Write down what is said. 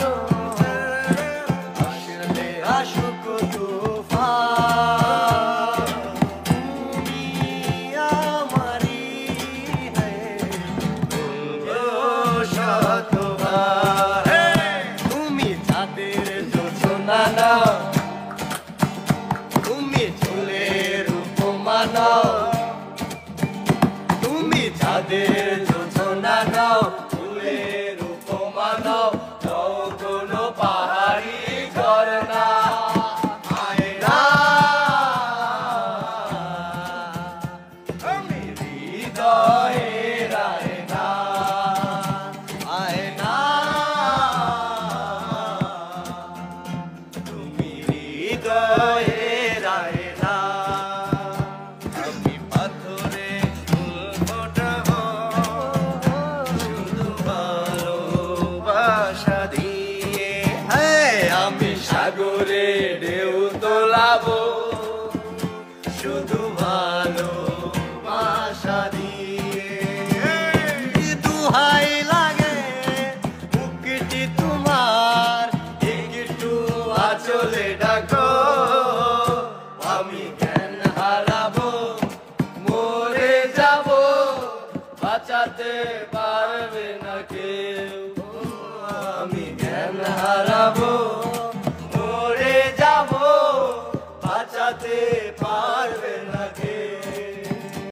জানো আসলে আসুক তুফান তুমি আমারি বলবো শতবার তুমি চাঁদের জোছনা নাও তুমি চুলের উপমা নাও তুমি চাঁদের জোছনা নাও চুলের উপমা নাও নাও কোনো পাহাড়ি ঝরনা আয়না আমি হৃদয়ের আয়না আয়না তুমি হৃদয়ের আয়না আমি পাথরে ফুল ফোটাবো শুধু ভালোবাসা দিয়ে আমি সাগরে ঢেউ তোলাবো শুধু ভালোবাসা দিয়ে দুহাই লাগে বুকটি তোমার একটু আঁচলে ডাকো আমি জ্ঞান হারাবো মরে যাবো বাঁচাতে পারবো